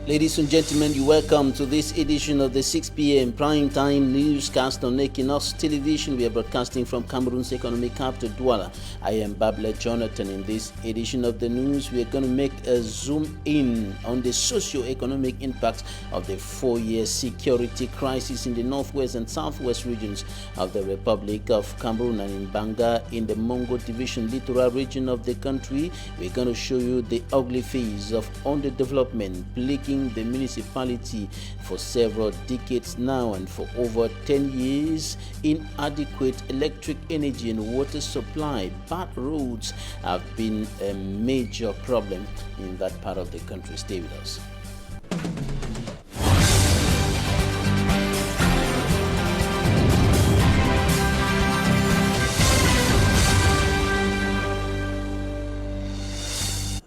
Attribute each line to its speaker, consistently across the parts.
Speaker 1: Ladies and gentlemen, you welcome to this edition of the 6 p.m. prime time newscast on Equinoxe television. We are broadcasting from Cameroon's economic capital, Douala. I am Babla Jonathan. In this edition of the news, we are going to make a zoom in on the socio-economic impact of the 4-year security crisis in the northwest and southwest regions of the Republic of Cameroon and in Banga in the Mongo Division littoral region of the country. We're going to show you the ugly face of underdevelopment plaguing the municipality for several decades now, and for over 10 years, inadequate electric energy and water supply. Bad roads have been a major problem in that part of the country. Stay with us.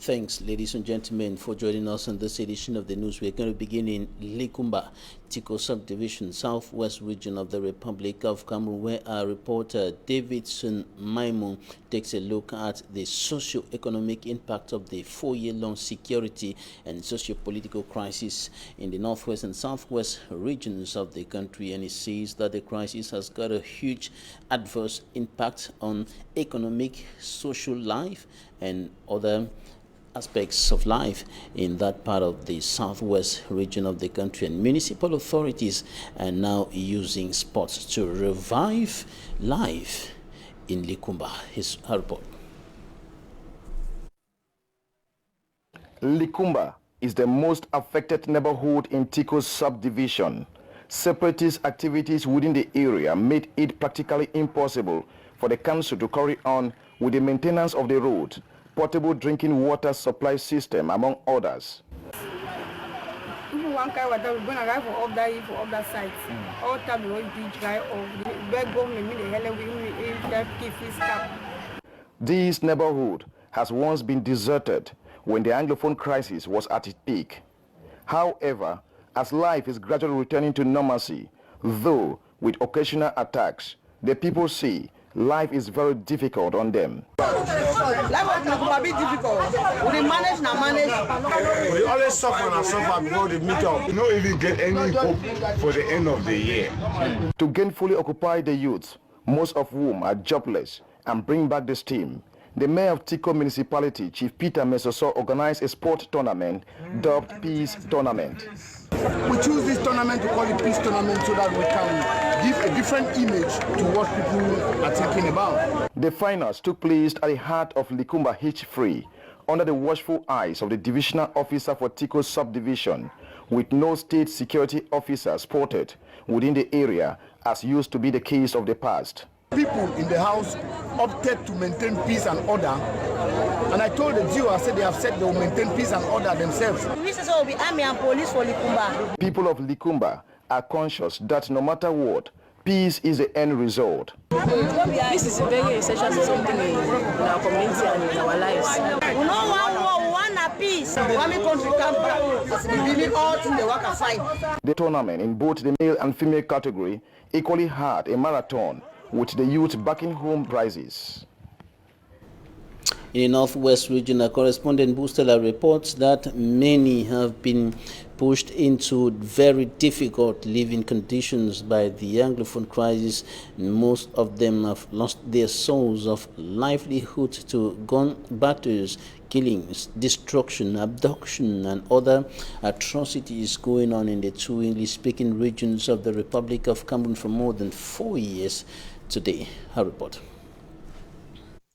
Speaker 1: Thanks, ladies and gentlemen, for joining us on this edition of the news. We're going to begin in Likumba, Tiko subdivision, southwest region of the Republic of Cameroon, where our reporter Davidson Maimon takes a look at the socio-economic impact of the 4-year-long security and socio-political crisis in the northwest and southwest regions of the country. And he says that the crisis has got a huge adverse impact on economic, social life and other aspects of life in that part of the southwest region of the country, and municipal authorities are now using sports to revive life in Likumba. His report.
Speaker 2: Likumba is the most affected neighborhood in Tiko subdivision. Separatist activities within the area made it practically impossible for the council to carry on with the maintenance of the road, portable drinking water supply system, among others.
Speaker 3: One kind of water, we're going to arrive for other sites. All time we will be dry or beg government, the hell we
Speaker 2: This neighborhood has once been deserted when the Anglophone crisis was at its peak. However, as life is gradually returning to normalcy, though with occasional attacks, the people say life is very difficult on them.
Speaker 3: Life is be difficult. We manage.
Speaker 4: We always suffer and suffer before the meet up. We don't even get any hope for the end of the year.
Speaker 2: To gainfully occupy the youth, most of whom are jobless, and bring back the steam, the mayor of Tiko municipality, Chief Peter Mesoso, organized a sport tournament dubbed Peace Tournament.
Speaker 5: We choose this tournament to call it Peace Tournament so that we can give a different image to what people are thinking about.
Speaker 2: The finals took place at the heart of Likumba H3, under the watchful eyes of the divisional officer for Tiko subdivision, with no state security officer spotted within the area, as used to be the case of the past.
Speaker 5: People in the house opted to maintain peace and order, and I told the Jew, I said they have said they will maintain peace and order themselves.
Speaker 3: This is all be army and police for Likumba.
Speaker 2: People of Likumba are conscious that no matter what, peace is the end result.
Speaker 6: This is very essential to something in our community and in our lives.
Speaker 3: We don't want peace. One country come back. We believe all things they work aside.
Speaker 2: The tournament in both the male and female category equally had a marathon, with the youth backing home prizes.
Speaker 1: In the northwest region, our correspondent Bustela reports that many have been pushed into very difficult living conditions by the Anglophone crisis. Most of them have lost their source of livelihood to gun battles, killings, destruction, abduction, and other atrocities going on in the two English-speaking regions of the Republic of Cameroon for more than 4 years today. Our report.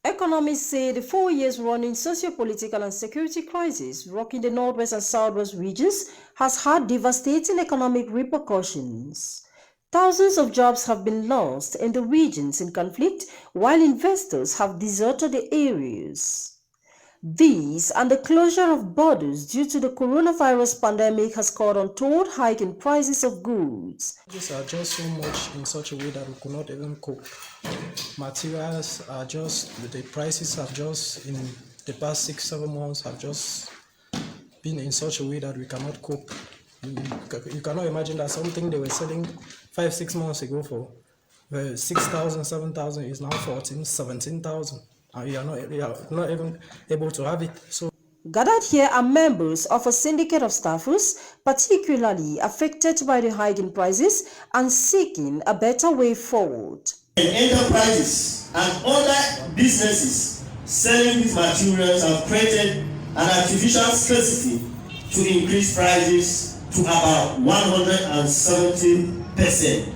Speaker 7: Economists say the 4 years running socio-political and security crisis rocking the northwest and southwest regions has had devastating economic repercussions. Thousands of jobs have been lost in the regions in conflict, while investors have deserted the areas. These and the closure of borders due to the coronavirus pandemic has caused untold hike in prices of goods.
Speaker 8: These are just so much in such a way that we could not even cope. Materials are just, the prices have just, in the past 6-7 months, have just been in such a way that we cannot cope. You cannot imagine that something they were selling 5-6 months ago for 6,000, 7,000 is now 14,000, 17,000. You are not even able to have it. So
Speaker 7: Gathered here are members of a syndicate of staffers, particularly affected by the hike in prices and seeking a better way forward.
Speaker 9: Enterprises and other businesses selling these materials have created an artificial scarcity to increase prices to about 170%.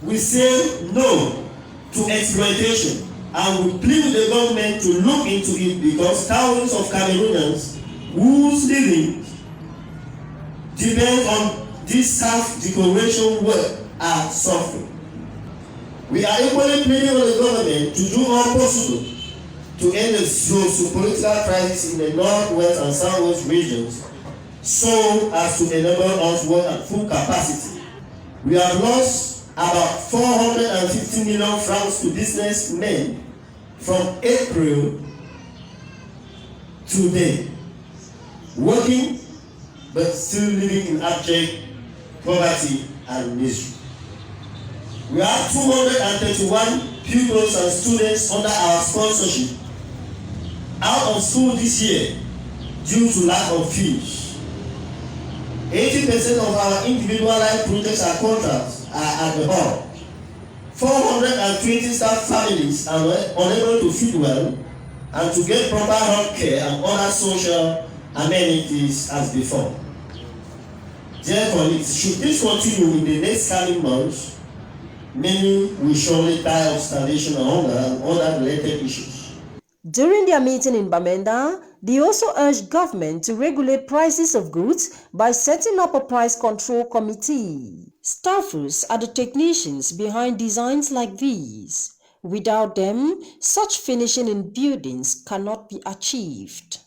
Speaker 9: We say no to exploitation, and we plead with the government to look into it because thousands of Cameroonians whose living depend on this self-decoration work are suffering. We are equally pleading with the government to do all possible to end the socio-political crisis in the northwest and southwest regions so as to enable us to work at full capacity. We have lost about 450 million francs to businessmen from April to May, working but still living in abject poverty and misery. We have 231 pupils and students under our sponsorship out of school this year due to lack of fees. 80% of our individual life projects and contracts are at the hall. 420 staff families are unable to feed well and to get proper health care and other social amenities as before. Dear colleagues, should this continue in the next coming months, many will surely die of starvation and hunger and other related issues.
Speaker 7: During their meeting in Bamenda, they also urged government to regulate prices of goods by setting up a price control committee. Staffers are the technicians behind designs like these. Without them, such finishing in buildings cannot be achieved.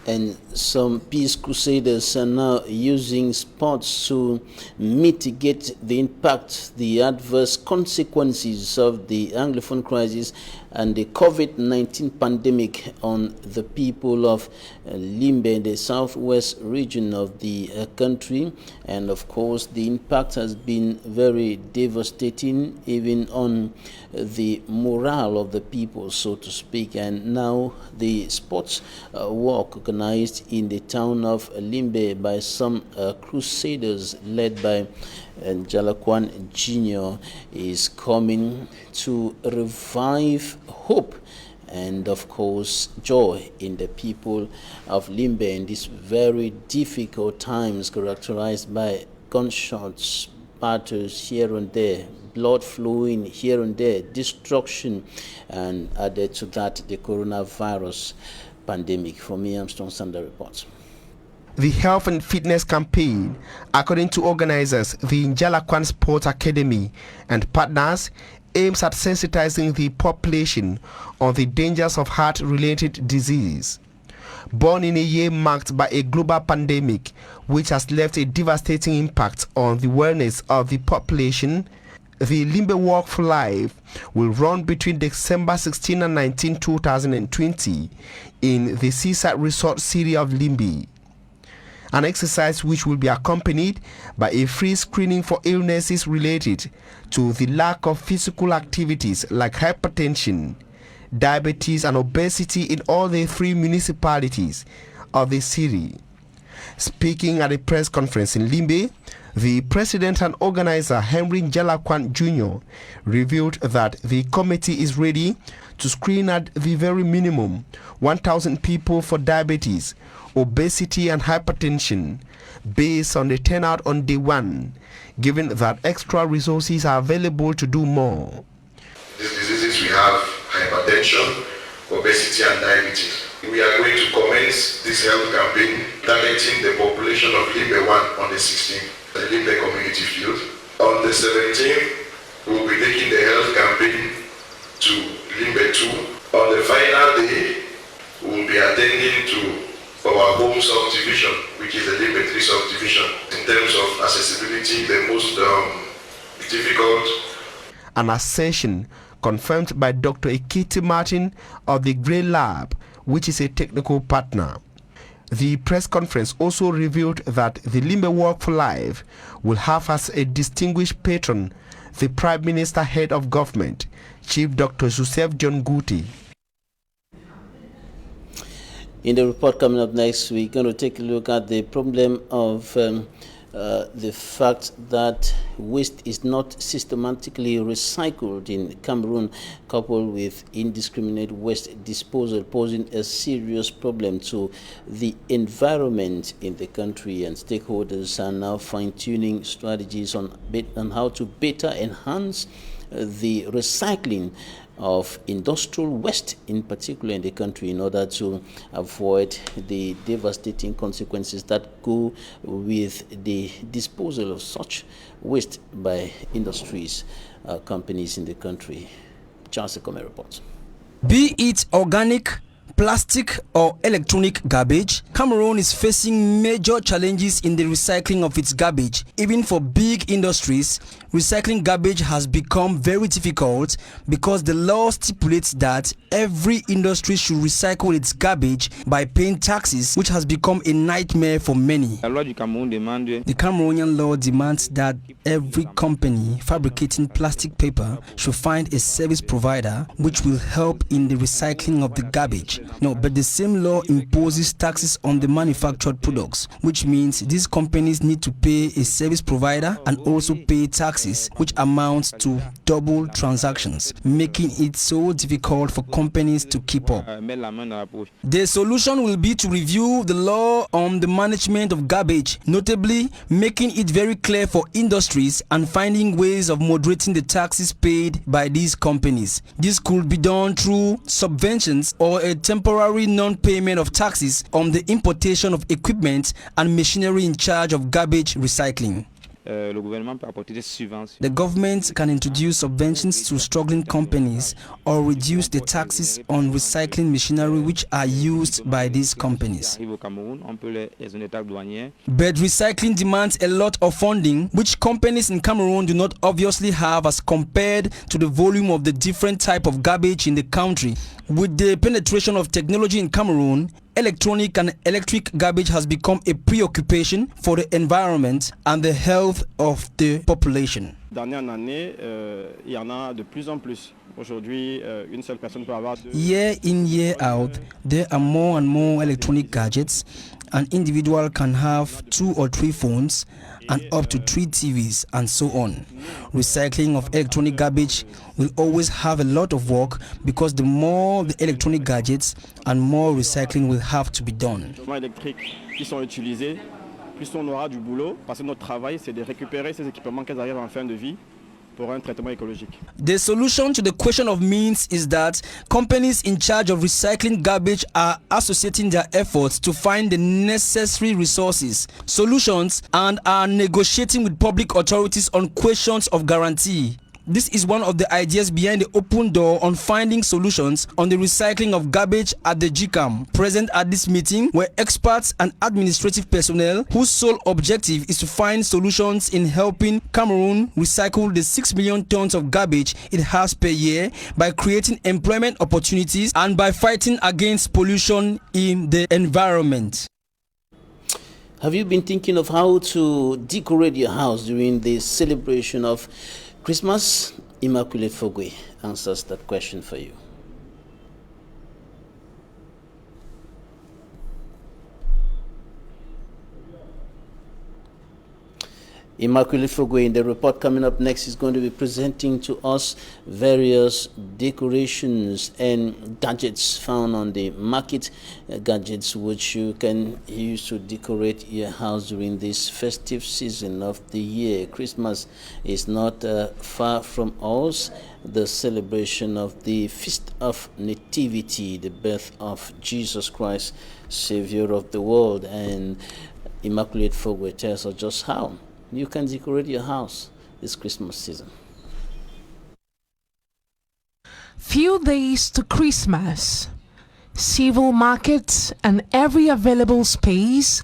Speaker 1: And some peace crusaders are now using sports to mitigate the impact, the adverse consequences of the Anglophone crisis and the COVID-19 pandemic on the people of Limbe, the southwest region of the country. And of course, the impact has been very devastating, even on the morale of the people, so to speak. And now the sports walk organized in the town of Limbe by some crusaders led by Anglophone Jr. is coming to revive hope and of course joy in the people of Limbe in these very difficult times characterized by gunshots, battles here and there, blood flowing here and there, destruction, and added to that the coronavirus pandemic. For me, Armstrong Sander reports.
Speaker 10: The health and fitness campaign, according to organizers, the Anglophone Sports Academy and partners, aims at sensitizing the population on the dangers of heart-related disease. Born in a year marked by a global pandemic, which has left a devastating impact on the wellness of the population, the Limbe Walk for Life will run between December 16 and 19, 2020 in the seaside resort city of Limbe. An exercise which will be accompanied by a free screening for illnesses related to the lack of physical activities like hypertension, diabetes and obesity in all the 3 municipalities of the city. Speaking at a press conference in Limbe, the president and organizer Henry Anglophone Jr. revealed that the committee is ready to screen at the very minimum 1,000 people for diabetes, obesity and hypertension based on the turnout on day 1, given that extra resources are available to do more.
Speaker 11: These diseases we have hypertension, obesity and diabetes. We are going to commence this health campaign targeting the population of Limbe 1 on the 16th, the Limbe community field. On the 17th, we will be taking the health campaign to Limbe 2. On the final day, we will be attending to our home subdivision, which is the Limbe 3 subdivision. In terms of accessibility, the most difficult.
Speaker 10: An assertion confirmed by Dr. Ekiti Martin of the Grey Lab, which is a technical partner. The press conference also revealed that the Limbe Walk for Life will have as a distinguished patron the Prime Minister Head of Government, Chief Dr. Joseph John Guti.
Speaker 1: In the report coming up next, we're going to take a look at the problem of the fact that waste is not systematically recycled in Cameroon, coupled with indiscriminate waste disposal, posing a serious problem to the environment in the country. And stakeholders are now fine-tuning strategies on how to better enhance the recycling of industrial waste, in particular in the country, in order to avoid the devastating consequences that go with the disposal of such waste by industries, companies in the country. Charles Kmer reports.
Speaker 12: Be it organic, plastic or electronic garbage, Cameroon is facing major challenges in the recycling of its garbage. Even for big industries, recycling garbage has become very difficult because the law stipulates that every industry should recycle its garbage by paying taxes, which has become a nightmare for many. The Cameroonian law demands that every company fabricating plastic paper should find a service provider which will help in the recycling of the garbage. No, but the same law imposes taxes on the manufactured products, which means these companies need to pay a service provider and also pay taxes, which amounts to double transactions, making it so difficult for companies to keep up. The solution will be to review the law on the management of garbage, notably making it very clear for industries and finding ways of moderating the taxes paid by these companies. This could be done through subventions or a temporary non-payment of taxes on the importation of equipment and machinery in charge of garbage recycling. The government can introduce subventions to struggling companies or reduce the taxes on recycling machinery which are used by these companies. But recycling demands a lot of funding, which companies in Cameroon do not obviously have as compared to the volume of the different type of garbage in the country. With the penetration of technology in Cameroon, electronic and electric garbage has become a preoccupation for the environment and the health of the population. Year in, year out, there are more and more electronic gadgets. An individual can have 2 or 3 phones and up to 3 TVs and so on. Recycling of electronic garbage will always have a lot of work because the more the electronic gadgets and more recycling will have to be done.
Speaker 13: Plus on aura du boulot, parce que notre travail c'est de récupérer ces équipements qu'elles arrivent en fin de vie pour un traitement écologique.
Speaker 12: The solution to the question of means is that companies in charge of recycling garbage are associating their efforts to find the necessary resources, solutions, and are negotiating with public authorities on questions of guarantee. This is one of the ideas behind the open door on finding solutions on the recycling of garbage at the GCAM. Present at this meeting were experts and administrative personnel whose sole objective is to find solutions in helping Cameroon recycle the 6 million tons of garbage it has per year by creating employment opportunities and by fighting against pollution in the environment.
Speaker 1: Have you been thinking of how to decorate your house during the celebration of Christmas? Immaculate Fogwe answers that question for you. Immaculate Fogwe, in the report coming up next, is going to be presenting to us various decorations and gadgets found on the market, gadgets which you can use to decorate your house during this festive season of the year. Christmas is not far from us. The celebration of the Feast of Nativity, the birth of Jesus Christ, Savior of the world. And Immaculate Fogwe tells us just how you can decorate your house this Christmas season.
Speaker 14: Few days to Christmas. Civil markets and every available space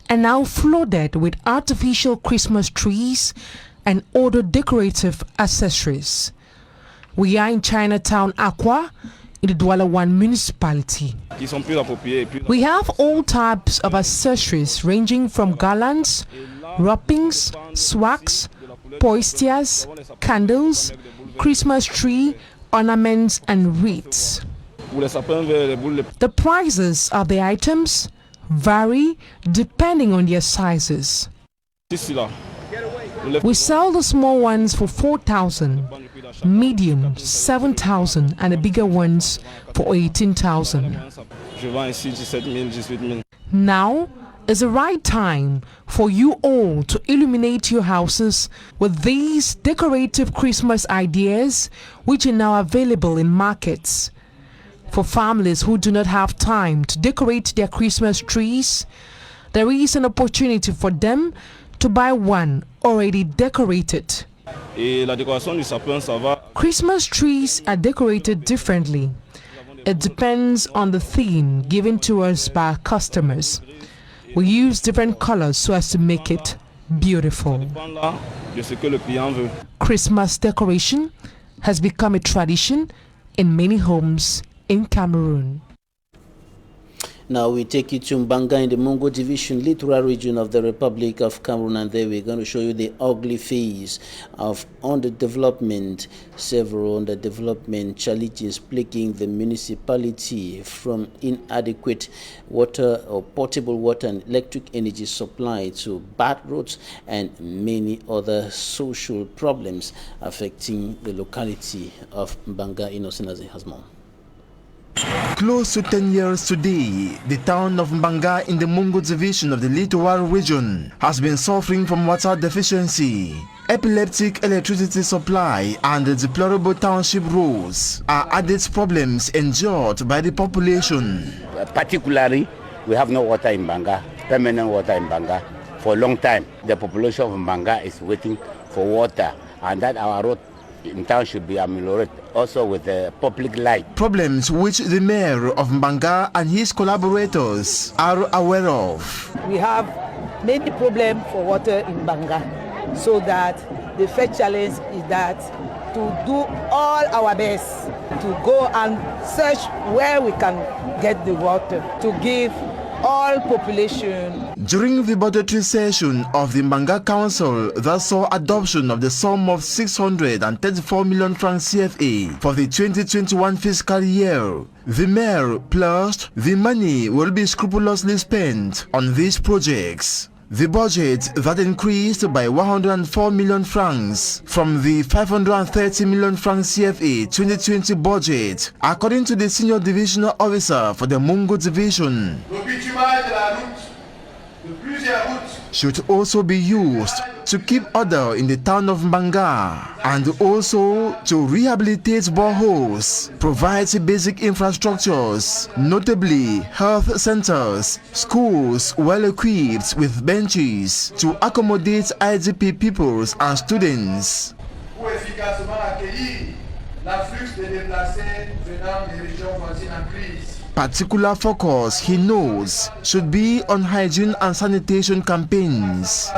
Speaker 14: are now flooded with artificial Christmas trees and other decorative accessories. We are in Chinatown, Aqua, in the Douala 1 municipality. We have all types of accessories ranging from garlands, wrappings, swags, poistiers, candles, Christmas tree, ornaments and wreaths. The prices of the items vary depending on their sizes. We sell the small ones for 4,000, medium 7,000, and the bigger ones for 18,000. Now is the right time for you all to illuminate your houses with these decorative Christmas ideas, which are now available in markets. For families who do not have time to decorate their Christmas trees, there is an opportunity for them to buy one already decorated. Christmas trees are decorated differently. It depends on the theme given to us by our customers. We use different colors so as to make it beautiful. Christmas decoration has become a tradition in many homes in Cameroon.
Speaker 1: Now we take you to Mbanga in the Mungo Division, littoral region of the Republic of Cameroon, and there we're going to show you the ugly face of underdevelopment. Several underdevelopment challenges plaguing the municipality, from inadequate water or potable water and electric energy supply to bad roads and many other social problems affecting the locality of Mbanga. Innocent as it has more.
Speaker 2: Close to 10 years today, the town of Mbanga in the Mungo division of the littoral region has been suffering from water deficiency. Epileptic electricity supply and the deplorable township roads are added problems endured by the population.
Speaker 15: Particularly, we have no water in Mbanga, permanent water in Mbanga. For a long time, the population of Mbanga is waiting for water, and that our road in town should be ameliorated, also with the public light.
Speaker 2: Problems which the mayor of Mbanga and his collaborators are aware of.
Speaker 3: We have many problems for water in Mbanga, so that the first challenge is that to do all our best to go and search where we can get the water to give all population.
Speaker 2: During the budgetary session of the Mbanga Council that saw adoption of the sum of 634 million francs CFA for the 2021 fiscal year, the mayor pledged the money will be scrupulously spent on these projects. The budget that increased by 104 million francs from the 530 million francs CFA 2020 budget, according to the senior divisional officer for the Mungo division, should also be used to keep order in the town of Mbanga and also to rehabilitate boreholes, provide basic infrastructures, notably health centers, schools well equipped with benches to accommodate IDP peoples and students. Particular focus, he knows, should be on hygiene and sanitation campaigns.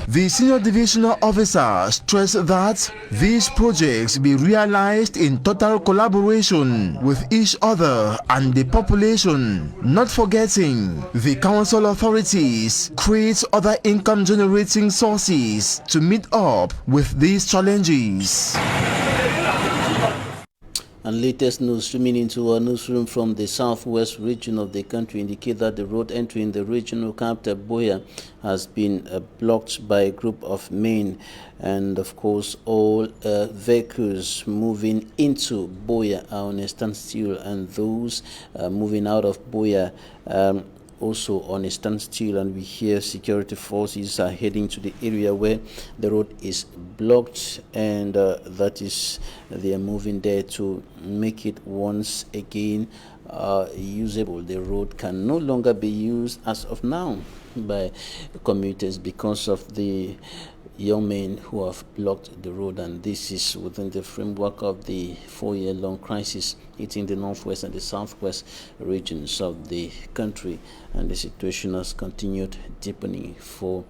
Speaker 2: The senior divisional officer stressed that these projects be realized in total collaboration with each other and the population, not forgetting the council authorities create other income generating sources to meet up with these challenges.
Speaker 1: And latest news streaming into our newsroom from the southwest region of the country indicate that the road entering the regional capital Buea has been blocked by a group of men, and of course all vehicles moving into Buea are on a standstill, and those moving out of Buea also on a standstill, and we hear security forces are heading to the area where the road is blocked, and that is they are moving there to make it once again usable. The road can no longer be used as of now by commuters because of the young men who have blocked the road, and this is within the framework of the 4-year-long crisis hitting the northwest and the southwest regions of the country, and the situation has continued deepening for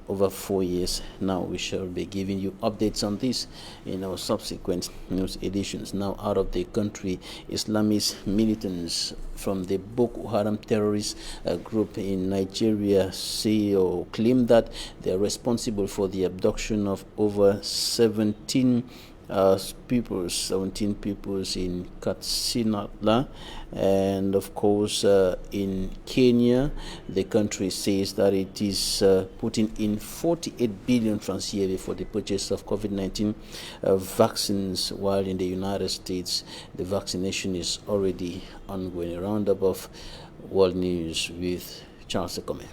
Speaker 1: over 4 years. Now we shall be giving you updates on this in our subsequent news editions. Now out of the country, Islamist militants from the Boko Haram terrorist group in Nigeria say or claim that they are responsible for the abduction of over 17 people in Katsina, and of course in Kenya the country says that it is putting in 48 billion francs CFA for the purchase of COVID-19 vaccines, while in the United States the vaccination is already ongoing. A roundup of world news with Charles Kamer.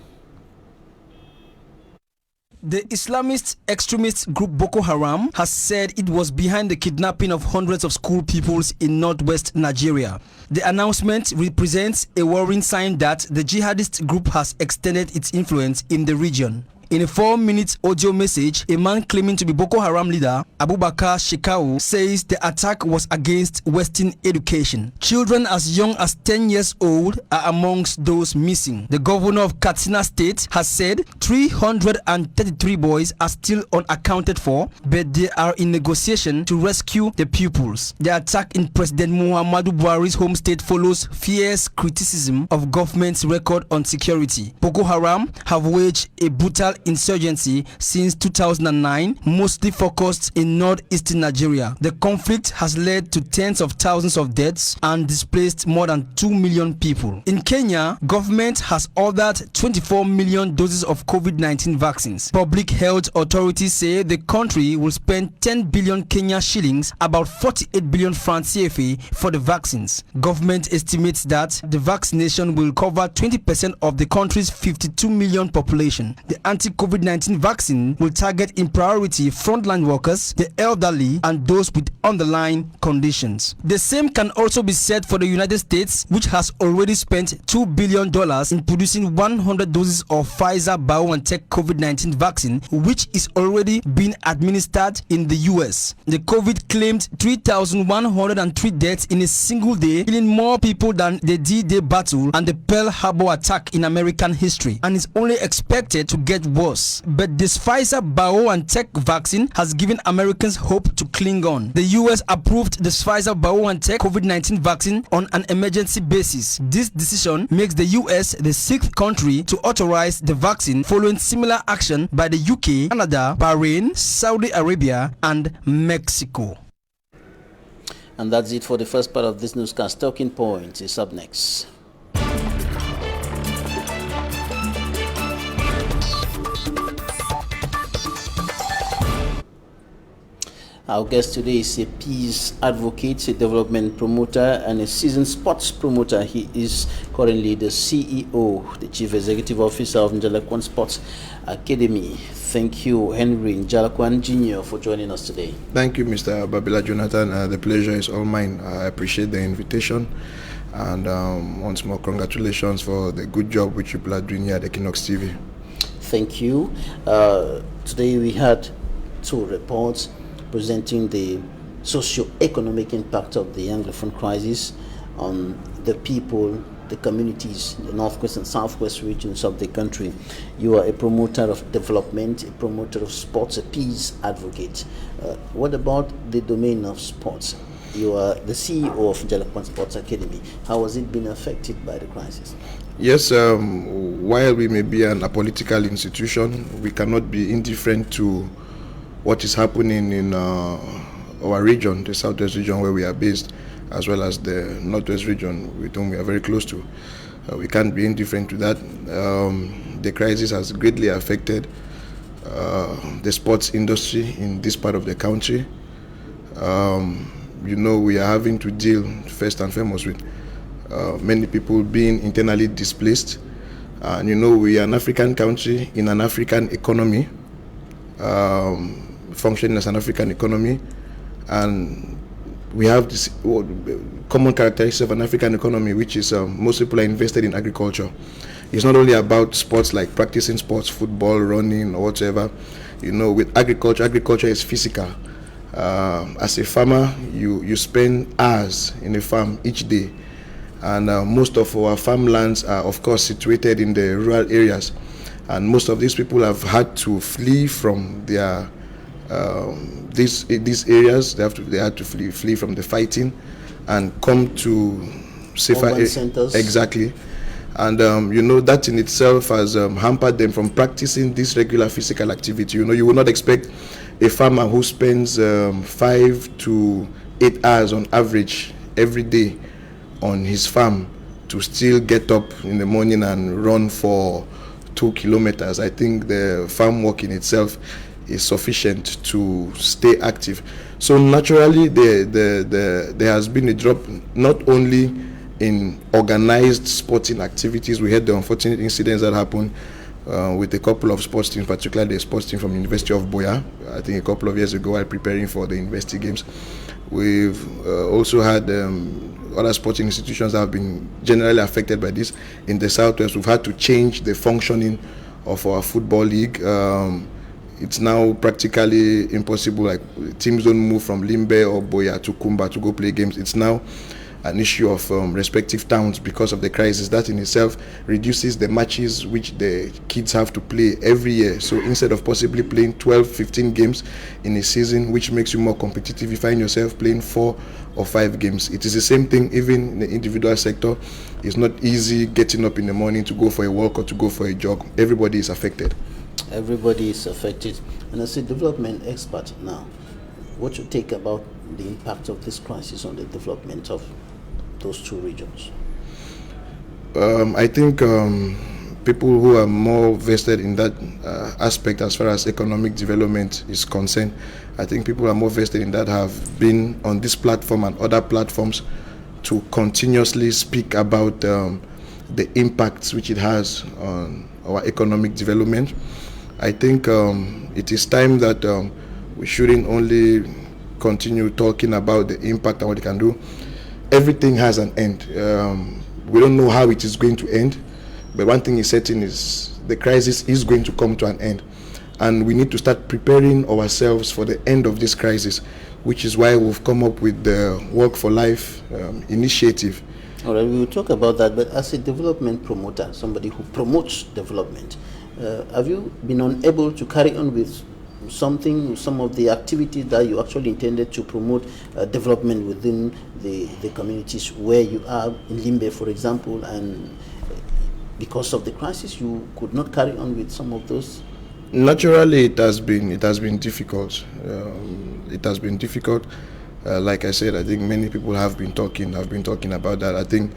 Speaker 12: The Islamist extremist group Boko Haram has said it was behind the kidnapping of hundreds of school pupils in northwest Nigeria. The announcement represents a worrying sign that the jihadist group has extended its influence in the region. In a 4-minute audio message, a man claiming to be Boko Haram leader, Abubakar Shekau, says the attack was against Western education. Children as young as 10 years old are amongst those missing. The governor of Katsina State has said 333 boys are still unaccounted for, but they are in negotiation to rescue the pupils. The attack in President Muhammadu Buhari's home state follows fierce criticism of government's record on security. Boko Haram have waged a brutal insurgency since 2009, mostly focused in northeastern Nigeria. The conflict has led to tens of thousands of deaths and displaced more than 2 million people. In Kenya, government has ordered 24 million doses of COVID-19 vaccines. Public health authorities say the country will spend 10 billion Kenya shillings, about 48 billion francs CFA, for the vaccines. Government estimates that the vaccination will cover 20% of the country's 52 million population. The anti-COVID-19 vaccine will target in priority frontline workers, the elderly, and those with underlying conditions. The same can also be said for the United States, which has already spent $2 billion in producing 100 doses of Pfizer BioNTech COVID-19 vaccine, which is already being administered in the US. The COVID claimed 3,103 deaths in a single day, killing more people than the D-Day battle and the Pearl Harbor attack in American history, and is only expected to get worse. But this Pfizer BioNTech vaccine has given Americans hope to cling on. The US approved the Pfizer BioNTech COVID-19 vaccine on an emergency basis. This decision makes the US the 6th country to authorize the vaccine, following similar action by the UK, Canada, Bahrain, Saudi Arabia, and Mexico.
Speaker 1: And that's it for the first part of this newscast. Talking Point is up next. Our guest today is a peace advocate, a development promoter, and a seasoned sports promoter. He is currently the CEO, the Chief Executive Officer of Njalakwan Sports Academy. Thank you, Henry Njalakwan Jr., for joining us today.
Speaker 16: Thank you, Mr. Babila Jonathan. The pleasure is all mine. I appreciate the invitation. And once more, congratulations for the good job which you are doing here at Equinoxe TV.
Speaker 1: Thank you. Today we had 2 reports presenting the socio-economic impact of the Anglophone crisis on the people, the communities, the northwest and southwest regions of the country. You are a promoter of development, a promoter of sports, a peace advocate. What about the domain of sports? You are the CEO of Njalakwan Sports Academy. How has it been affected by the crisis?
Speaker 16: Yes, while we may be an apolitical institution, we cannot be indifferent to what is happening in our region, the southwest region where we are based, as well as the northwest region with whom we are very close to. We can't be indifferent to that. The crisis has greatly affected the sports industry in this part of the country. You know, we are having to deal first and foremost with many people being internally displaced. And you know, we are an African country in an African economy, functioning as an African economy, and we have this common characteristic of an African economy, which is most people are invested in agriculture. It's not only about sports like practicing sports, football, running, or whatever. You know, with agriculture is physical. As a farmer, you spend hours in a farm each day, and most of our farmlands are, of course, situated in the rural areas. and most of these people have had to flee from their these areas. They had to flee from the fighting and come to safer
Speaker 1: centers.
Speaker 16: Exactly. And that in itself has hampered them from practicing this regular physical activity. You will not expect a farmer who spends 5 to 8 hours on average every day on his farm to still get up in the morning and run for 2 kilometers. I think the farm work in itself is sufficient to stay active. So naturally there has been a drop, not only in organized sporting activities. We had the unfortunate incidents that happened with a couple of sports teams, particularly the sports team from the University of Boya, I think a couple of years ago, while preparing for the University Games. We've also had other sporting institutions that have been generally affected by this. In the Southwest, we've had to change the functioning of our football league. It's now practically impossible. Like, teams don't move from Limbe or Boya to Kumba to go play games. It's now an issue of respective towns because of the crisis. That in itself reduces the matches which the kids have to play every year. So instead of possibly playing 12, 15 games in a season, which makes you more competitive, you find yourself playing 4 or 5 games. It is the same thing even in the individual sector. It's not easy getting up in the morning to go for a walk or to go for a jog. Everybody is affected.
Speaker 1: Everybody is affected. And as a development expert now, what you take about the impact of this crisis on the development of those two regions?
Speaker 16: I think people who are more vested in that aspect as far as economic development is concerned, I think people who are more vested in that have been on this platform and other platforms to continuously speak about the impacts which it has on our economic development. I think it is time that we shouldn't only continue talking about the impact and what it can do. Everything has an end. We don't know how it is going to end, but one thing is certain is the crisis is going to come to an end, and we need to start preparing ourselves for the end of this crisis, which is why we've come up with the Work for Life initiative.
Speaker 1: All right, we will talk about that, but as a development promoter, somebody who promotes development, have you been unable to carry on with some of the activities that you actually intended to promote development within the communities where you are in Limbe, for example, and because of the crisis you could not carry on with some of those?
Speaker 16: Naturally, it has been difficult. It has been difficult. Like I said, I think many people have been talking about that. I think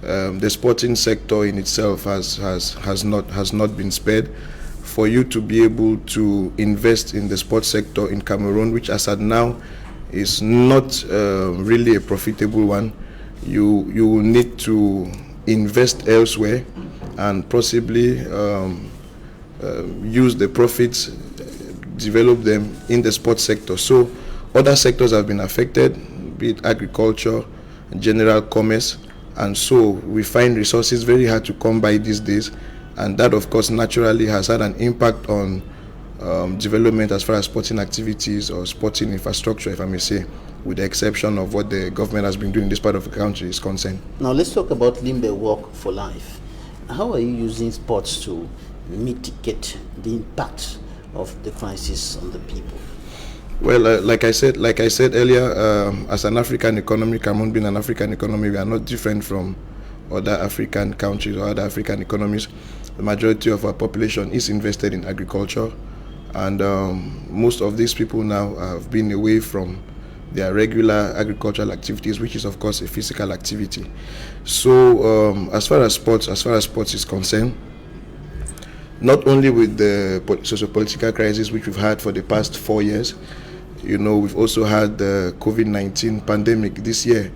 Speaker 16: the sporting sector in itself has not been spared. For you to be able to invest in the sports sector in Cameroon, which as at now is not really a profitable one, you will need to invest elsewhere and possibly use the profits, develop them in the sports sector. So other sectors have been affected, be it agriculture, general commerce, and so we find resources very hard to come by these days. And that, of course, naturally has had an impact on development as far as sporting activities or sporting infrastructure, if I may say, with the exception of what the government has been doing in this part of the country is concerned.
Speaker 1: Now let's talk about Limbe Work for Life. How are you using sports to mitigate the impact of the crisis on the people?
Speaker 16: Well, like I said earlier, as an African economy, Cameroon being an African economy, we are not different from other African countries or other African economies. The majority of our population is invested in agriculture, and most of these people now have been away from their regular agricultural activities, which is of course a physical activity. So as far as sports is concerned, not only with the socio-political crisis which we've had for the past 4 years, we've also had the COVID-19 pandemic this year,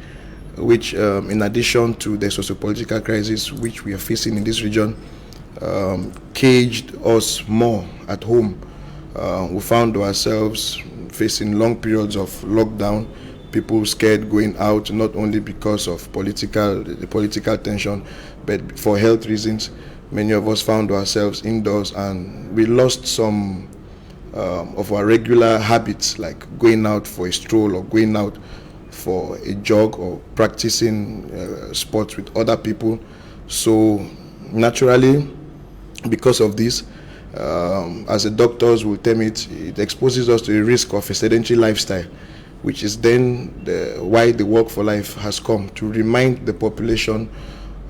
Speaker 16: which in addition to the socio-political crisis which we are facing in this region, caged us more at home. We found ourselves facing long periods of lockdown, people scared going out, not only because of the political tension, but for health reasons. Many of us found ourselves indoors, and we lost some of our regular habits, like going out for a stroll or going out for a jog or practicing sports with other people. So naturally, Because of this, as the doctors will term it, it exposes us to a risk of a sedentary lifestyle, which is then why the Work for Life has come, to remind the population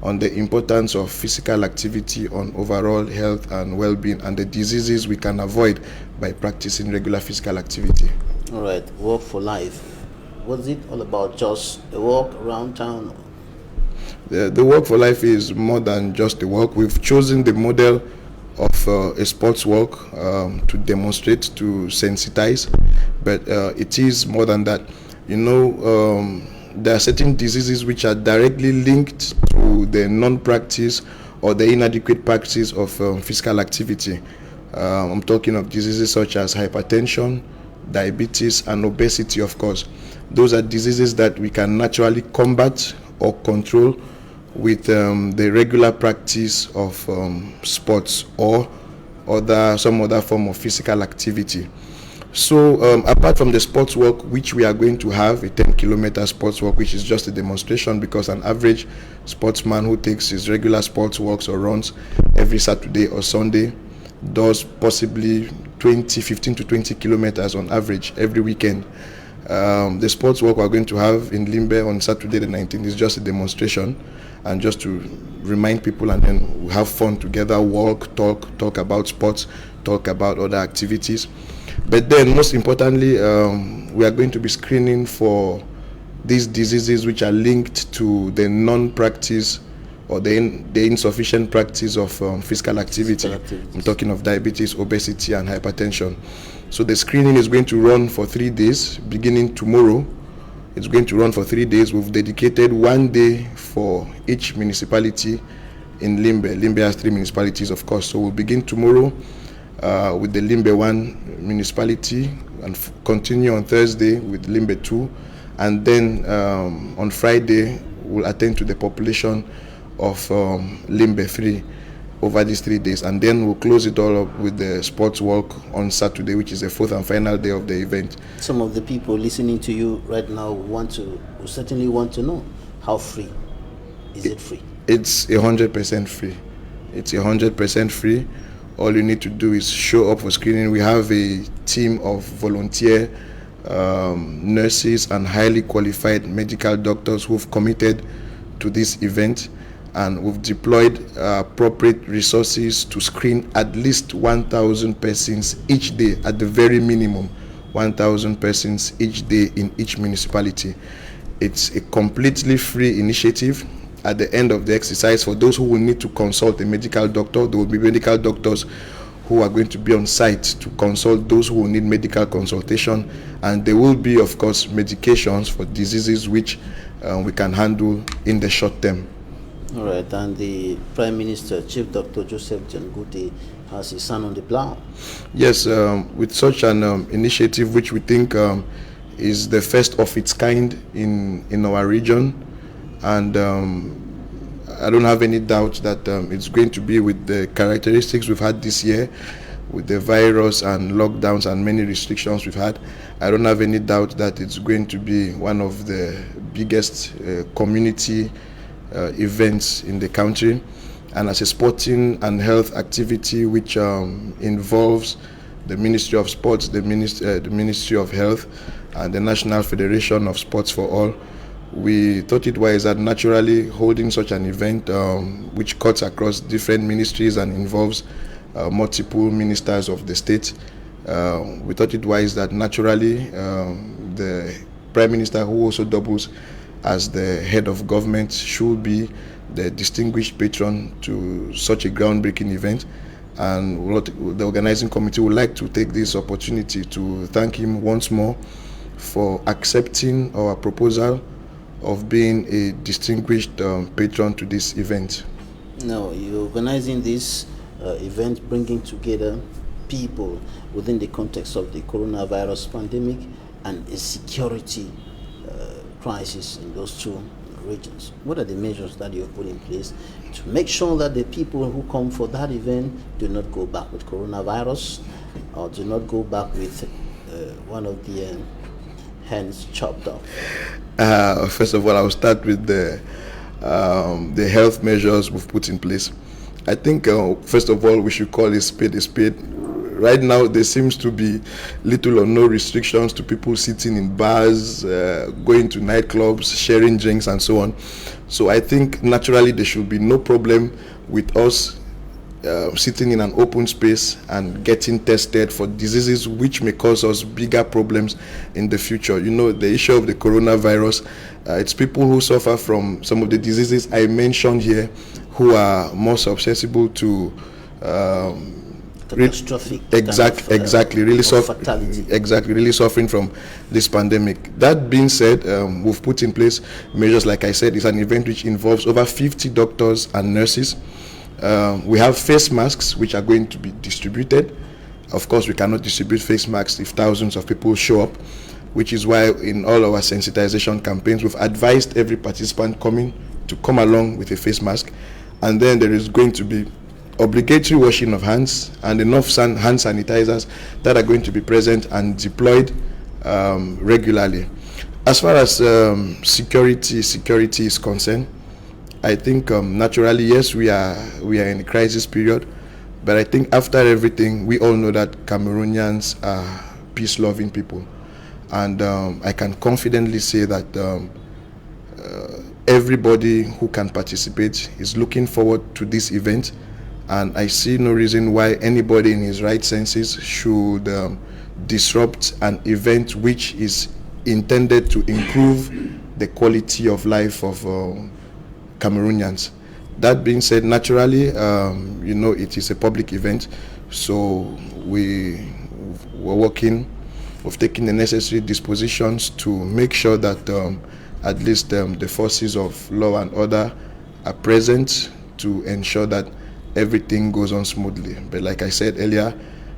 Speaker 16: on the importance of physical activity on overall health and well-being and the diseases we can avoid by practicing regular physical activity.
Speaker 1: All right, Work for Life. What's it all about? Just a walk around town?
Speaker 16: The Work for Life is more than just a walk. We've chosen the model of a sports walk to demonstrate, to sensitize, but it is more than that. You know, there are certain diseases which are directly linked to the non-practice or the inadequate practice of physical activity. I'm talking of diseases such as hypertension, diabetes, and obesity, of course. Those are diseases that we can naturally combat or control with the regular practice of sports or some other form of physical activity. So apart from the sports walk, which we are going to have, a 10-kilometer sports walk, which is just a demonstration, because an average sportsman who takes his regular sports walks or runs every Saturday or Sunday does possibly 15 to 20 kilometers on average every weekend. The sports walk we're going to have in Limbe on Saturday the 19th is just a demonstration, and just to remind people, and then we have fun together, walk, talk about sports, talk about other activities. But then most importantly, we are going to be screening for these diseases which are linked to the non-practice or the insufficient practice of physical activity. I'm talking of diabetes, obesity, and hypertension. So the screening is going to run for 3 days, beginning tomorrow. It's going to run for 3 days. We've dedicated 1 day for each municipality in Limbe. Limbe has 3 municipalities, of course. So we'll begin tomorrow with the Limbe 1 municipality and continue on Thursday with Limbe 2. And then on Friday, we'll attend to the population of Limbe 3 over these 3 days. And then we'll close it all up with the sports walk on Saturday, which is the 4th and final day of the event.
Speaker 1: Some of the people listening to you right now certainly want to know, how free? Is it free?
Speaker 16: It's 100% free. It's 100% free. All you need to do is show up for screening. We have a team of volunteer nurses and highly qualified medical doctors who've committed to this event, and we've deployed appropriate resources to screen at least 1,000 persons each day, at the very minimum 1,000 persons each day in each municipality. It's a completely free initiative. At the end of the exercise, for those who will need to consult a medical doctor, there will be medical doctors who are going to be on site to consult those who will need medical consultation, and there will be, of course, medications for diseases which we can handle in the short term.
Speaker 1: All right, and the Prime Minister, Chief Dr. Joseph Janguti, has his son on the plow.
Speaker 16: Yes, with such an initiative, which we think is the first of its kind in our region, and I don't have any doubt that it's going to be with the characteristics we've had this year, with the virus and lockdowns and many restrictions we've had. I don't have any doubt that it's going to be one of the biggest community events in the country, and as a sporting and health activity which involves the Ministry of Sports, the Ministry of Health, and the National Federation of Sports for All, we thought it wise that naturally holding such an event which cuts across different ministries and involves multiple ministers of the state, we thought it wise that naturally the Prime Minister, who also doubles as the head of government, should be the distinguished patron to such a groundbreaking event. And the organizing committee would like to take this opportunity to thank him once more for accepting our proposal of being a distinguished patron to this event.
Speaker 1: Now, you're organizing this event, bringing together people within the context of the coronavirus pandemic and a security crisis in those 2 regions. What are the measures that you have put in place to make sure that the people who come for that event do not go back with coronavirus, or do not go back with one of the hands chopped off?
Speaker 16: First of all, I'll start with the health measures we've put in place. I think, first of all, we should call a spade a spade. Right now, there seems to be little or no restrictions to people sitting in bars, going to nightclubs, sharing drinks, and so on. So I think naturally there should be no problem with us sitting in an open space and getting tested for diseases which may cause us bigger problems in the future. You know, the issue of the coronavirus, it's people who suffer from some of the diseases I mentioned here who are more susceptible to
Speaker 1: catastrophic
Speaker 16: exactly really suffering from this pandemic. That being said, we've put in place measures. Like I said, it's an event which involves over 50 doctors and nurses. We have face masks which are going to be distributed. Of course, we cannot distribute face masks if thousands of people show up, which is why in all our sensitization campaigns we've advised every participant coming to come along with a face mask. And then there is going to be obligatory washing of hands and enough hand sanitizers that are going to be present and deployed regularly. As far as security is concerned, I think naturally, yes, we are in a crisis period, but I think after everything, we all know that Cameroonians are peace-loving people, and I can confidently say that everybody who can participate is looking forward to this event, and I see no reason why anybody in his right senses should disrupt an event which is intended to improve the quality of life of Cameroonians. That being said, naturally, you know, it is a public event, so we're working, we've taken the necessary dispositions to make sure that at least the forces of law and order are present to ensure that everything goes on smoothly. But like I said earlier,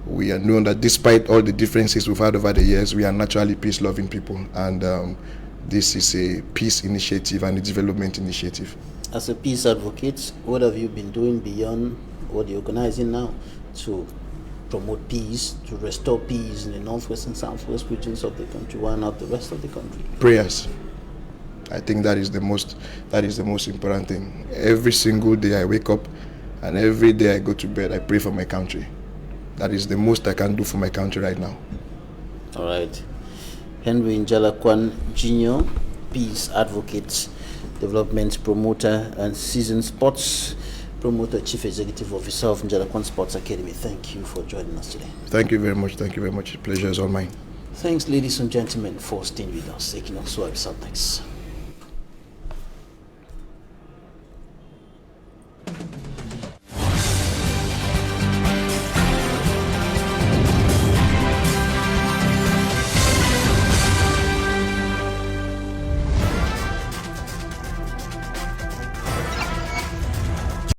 Speaker 16: we are known that despite all the differences we've had over the years, we are naturally peace-loving people, and this is a peace initiative and a development initiative.
Speaker 1: As a peace advocate, what have you been doing beyond what you're organizing now to promote peace, to restore peace in the northwest and southwest regions of the country? Why not the rest of the country?
Speaker 16: Prayers. I think that is the most important thing. Every single day I wake up and every day I go to bed, I pray for my country. That is the most I can do for my country right now.
Speaker 1: All right. Henry Njalakwan Jr., peace advocate, development promoter, and seasoned sports promoter, chief executive officer of Njalakwan Sports Academy. Thank you for joining us today.
Speaker 16: Thank you very much. Thank you very much. The pleasure is all mine.
Speaker 1: Thanks, ladies and gentlemen, for staying with us. Equinoxe will be up next.